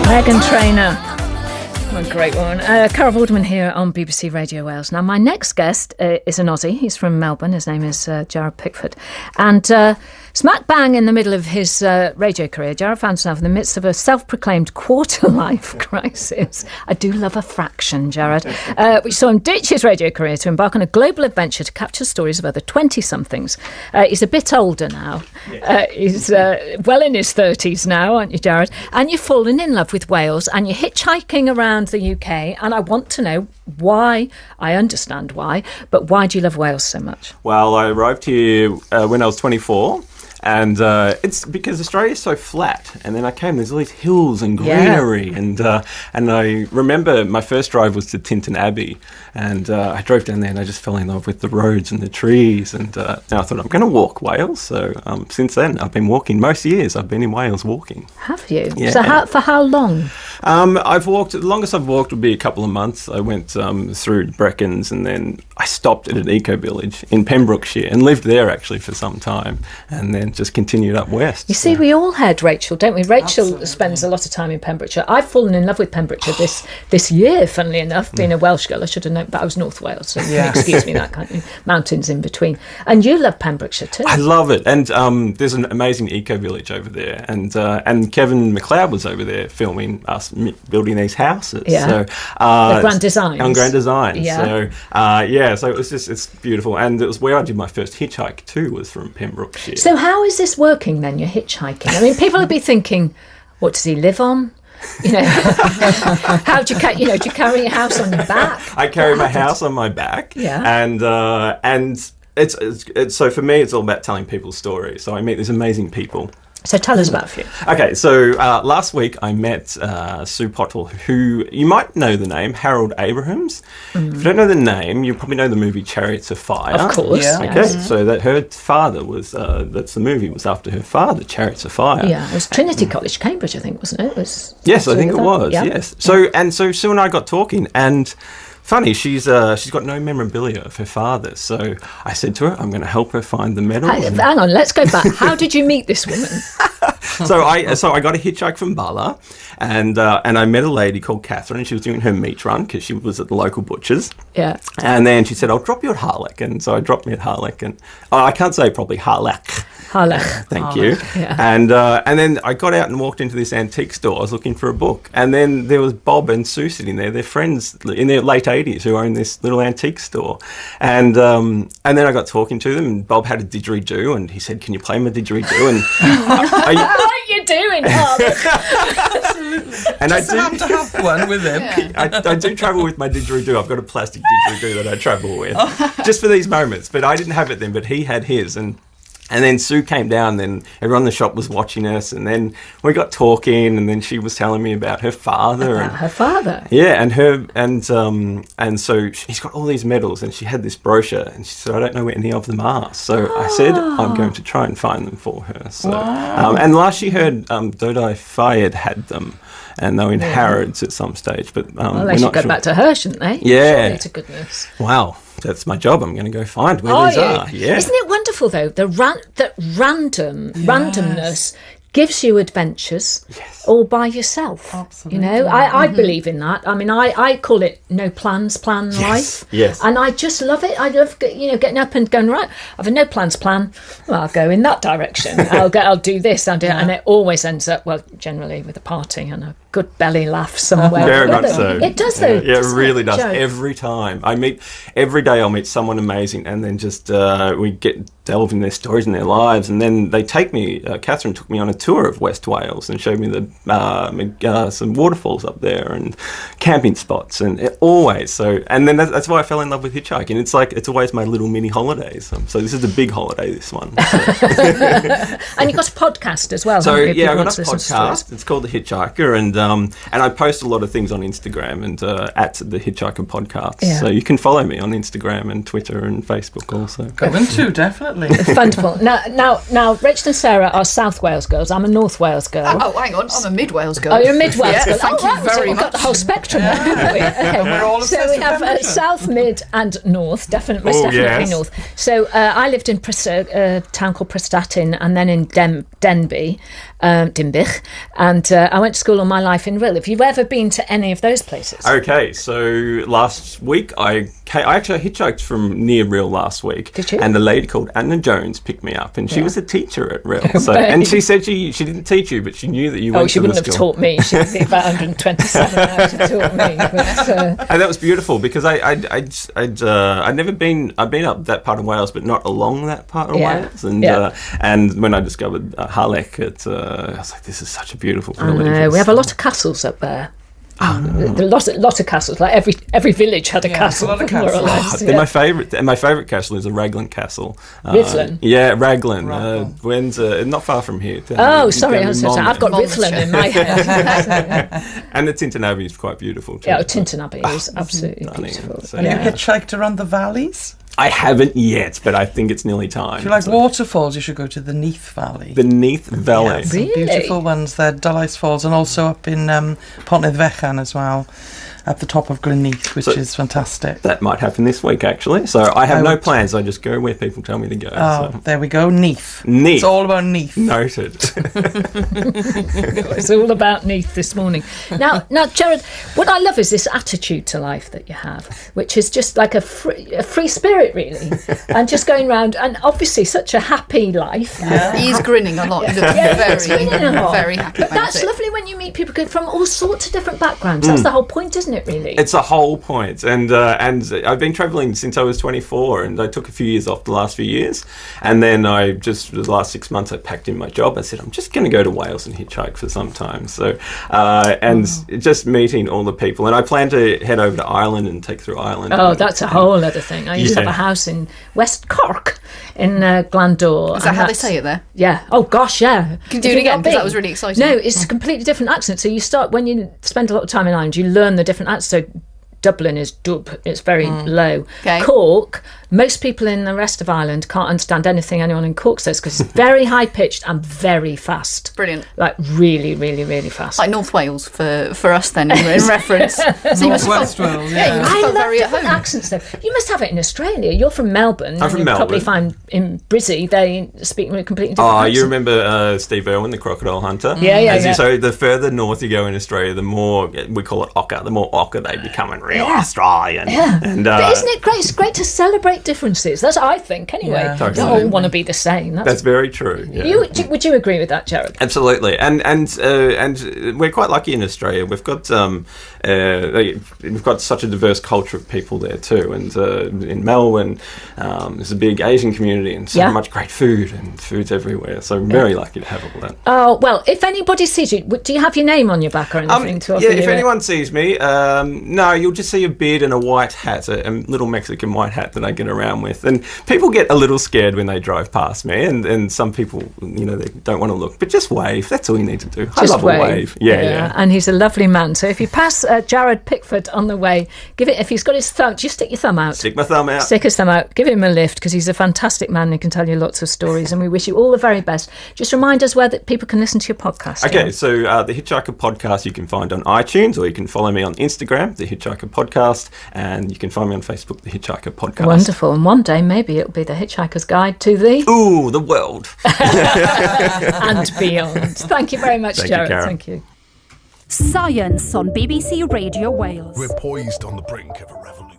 Meghan Trainor. What a great one. Carol Vorderman here on BBC Radio Wales. Now, my next guest is an Aussie. He's from Melbourne. His name is Jared Pickford. And smack bang in the middle of his radio career, Jared found himself in the midst of a self-proclaimed quarter-life crisis. I do love a fraction, Jared. Which saw him ditch his radio career to embark on a global adventure to capture stories of other 20-somethings. He's a bit older now. He's well in his 30s now, aren't you, Jared? And you've fallen in love with Wales and you're hitchhiking around the UK, and I want to know why. I understand why, but why do you love Wales so much? Well, I arrived here when I was 24, and it's because Australia is so flat. And then I came, there's all these hills and greenery, and I remember my first drive was to Tintern Abbey, and I drove down there and I just fell in love with the roads and the trees, and now I thought I'm going to walk Wales. So since then, I've been walking. Most years I've been in Wales walking. Have you? Yeah. So for how long? I've walked, the longest I've walked would be a couple of months. I went through Brecons, and then I stopped at an eco-village in Pembrokeshire and lived there actually for some time, and then just continued up west. You see, we all had Rachel, don't we? Rachel spends a lot of time in Pembrokeshire. I've fallen in love with Pembrokeshire this year, funnily enough. Being a Welsh girl, I should have known, but I was North Wales, so excuse me, that kind of mountains in between. And you love Pembrokeshire too. I love it, and there's an amazing eco-village over there, and Kevin McLeod was over there filming us building these houses. Yeah. So, the Grand Designs. On Grand Designs. Yeah. So, so it was just, it's beautiful. And it was where I did my first hitchhike too, was from Pembrokeshire. So how is this working then, you're hitchhiking? I mean, people would be thinking, what does he live on? You know, how do you do you carry your house on your back? I carry my house on my back. Yeah. And it's so for me, it's all about telling people stories. So I meet these amazing people. So tell us about a few. Okay, so last week I met Sue Pottle, who you might know the name, Harold Abrahams. If you don't know the name, you probably know the movie Chariots of Fire. Of course. Yeah. Okay, so that her father was, that's the movie, was after her father, Chariots of Fire. Yeah, it was Trinity College, Cambridge, I think, wasn't it? Yes, I think it was, yes. So Sue and I got talking, and funny, she's got no memorabilia of her father, so I said to her, I'm going to help her find the medal. Hang on, let's go back. How did you meet this woman? So I got a hitchhike from Bala, and I met a lady called Catherine, and she was doing her meat run because she was at the local butcher's. Yeah. And then she said, I'll drop you at Harlech, and so I dropped me at Harlech, and I can't say probably Harlech. Thank you. Yeah. And then I got out and walked into this antique store. I was looking for a book, and then there was Bob and Sue sitting there. They're friends in their late 80s who own this little antique store, and then I got talking to them. And Bob had a didgeridoo, and he said, "Can you play my didgeridoo?" And what are you doing, Harlech? And just I do to have one with him. I do travel with my didgeridoo. I've got a plastic didgeridoo that I travel with, just for these moments. But I didn't have it then. But he had his, and then Sue came down, then everyone in the shop was watching us, and then we got talking, and then she was telling me about her father. Her father? Yeah, and so she's got all these medals, and she had this brochure, and she said, I don't know where any of them are. So I said, I'm going to try and find them for her. So, and last she heard Dodai Fayed had them, and they were in Harrods at some stage. But well, they should go back to her, shouldn't they? Yeah. Surely to goodness. Wow. That's my job. I'm going to go find where these are. Yeah. Isn't it wonderful, though, that randomness gives you adventures all by yourself. Absolutely. You know, I believe in that. I mean, I call it no plans, plan life. Yes. And I just love it. I love, getting up and going, right, I've a no plans plan. Well, I'll go in that direction. I'll do this. I'll do it. And it always ends up, well, generally with a party and a good belly laugh somewhere. Very much so. It does, though. Yeah, it really does. Joe? Every time. Every day I'll meet someone amazing, and then just we delve in their stories and their lives, and then they take me, Catherine took me on a tour of West Wales and showed me some waterfalls up there and camping spots, and always. So, and then that's why I fell in love with hitchhiking. It's always my little mini holidays. So this is a big holiday, this one. So. And you've got a podcast as well. So I've got a podcast. It's called The Hitchhiker, and I post a lot of things on Instagram and at The Hitchhiker Podcast. Yeah. So you can follow me on Instagram and Twitter and Facebook also. Going to, definitely. definitely. Wonderful. Now, Rachel and Sarah are South Wales girls. I'm a North Wales girl. Oh, hang on. I'm a Mid Wales girl. Oh, you're a Mid Wales girl. Thank you very We've much. got the whole spectrum there, haven't we? Okay. We're all So obsessed we with have Pembrokeshire. South, Mid and North. Definitely yes. North. So I lived in a town called Prestatyn and then in Denbigh, Dimbych, and I went to school all my life in Rhyl. Have you ever been to any of those places? Okay, so last week I actually hitchhiked from near Rhyl last week. Did you? And a lady called Anna Jones picked me up, and she was a teacher at Rhyl. Oh, So, babe. and she said she didn't teach you, but she knew that you went Oh, she to the wouldn't have school. taught me. She'd be about 127 now to taught me. But, And that was beautiful because I'd never been. I'd been up that part of Wales, but not along that part of Yeah. Wales. And Yeah. and when I discovered Harlech, I was like, this is such a beautiful village. I know. We have a lot of castles up there. A lot of castles. Like every village had a castle, a lot of more or castles. less. They're my favourite. And my favourite castle is a Raglan Castle. Rivlin? Yeah, Raglan. Raglan. When's not far from here. Oh, sorry, Down in Monmouth. I've got Monmouthshire. Rivlin in my head. And the Tinton Abbey is quite beautiful too. Yeah, Tinton Abbey is absolutely stunning. beautiful. So- Have Yeah. you hitchhiked around the valleys? I haven't yet, but I think it's nearly time. If you like So- waterfalls, you should go to the Neath Valley. the Neath Valley. Yeah, some Really? beautiful ones there. Dulais Falls, and also up in Pontydd Fechan as well, at the top of Glenneath, which So- is fantastic. That might happen this week, actually. So I have I no would- plans. I just go where people tell me to go. Oh, So. there we go, Neath. Neath. It's all about Neath. Noted. It's all about Neath this morning. Now, Jared, what I love is this attitude to life that you have, which is just like a free spirit, really, and just going around, and obviously such a happy life. He's grinning a lot. He looks he's very, grinning a lot. very happy But about that's it. lovely when you meet people from all sorts of different backgrounds. That's the whole point, isn't it, really? It's a whole point, and I've been travelling since I was 24, and I took a few years off the last few years, and then the last 6 months I packed in my job. I said I'm just going to go to Wales and hitchhike for some time. So just meeting all the people, and I plan to head over to Ireland and take through Ireland. Oh, that's a whole other thing. I used to have Yeah. a house in West Cork in Glandore. Is that and how they that's- say it there? Yeah. Oh, gosh, yeah. Can you do Have it again? not 'Cause that been? was really exciting. No, it's a completely different accent. So you start, when you spend a lot of time in Ireland, you learn the different accents. So Dublin is dub, it's very low. Okay. Cork, most people in the rest of Ireland can't understand anything anyone in Cork says because it's very high pitched and very fast. Brilliant. Like really, really, really fast. Like North Wales for us then, in reference. So you must have West felt, Wales, yeah, you must I have felt love very at different home. accents though. You must have it in Australia. You're from Melbourne. I'm from and you probably Melbourne. find in Brizzy they speak with a completely different Oh, accent. you remember Steve Irwin, the crocodile hunter? Yeah. So the further north you go in Australia, the more, we call it ochre, the more ochre they become in real Australian. Yeah. And, But isn't it great? It's great to celebrate differences. That's what I think, anyway. Yeah, You don't totally. all want to be the same. That's very true. Yeah. Would you agree with that, Jared? Absolutely, and we're quite lucky in Australia. We've got such a diverse culture of people there too, and in Melbourne, there's a big Asian community and so Yeah. much great food, and food's everywhere. So I'm very lucky to have all that. Oh, well, if anybody sees you, do you have your name on your back or anything to offer Yeah, you if a- anyone sees me, no, you'll just see a beard and a white hat, a little Mexican white hat that I get around with. And people get a little scared when they drive past me, and some people, they don't want to look, but just wave. That's all you need to do. I Just love a wave. Yeah. And he's a lovely man. So if you pass Jared Pickford on the way, give it. If he's got his thumb, just stick your thumb out. Stick my thumb out. Stick his thumb out. Give him a lift because he's a fantastic man. He can tell you lots of stories, and we wish you all the very best. Just remind us where that people can listen to your podcast. Okay, so the Hitchhiker Podcast you can find on iTunes, or you can follow me on Instagram, the Hitchhiker Podcast, and you can find me on Facebook, the Hitchhiker Podcast. Wonderful. And one day maybe it'll be the Hitchhiker's Guide to the Ooh, the world. and beyond. Thank you very much, Thank you, Jared. Karen. Thank you. Science on BBC Radio Wales. We're poised on the brink of a revolution.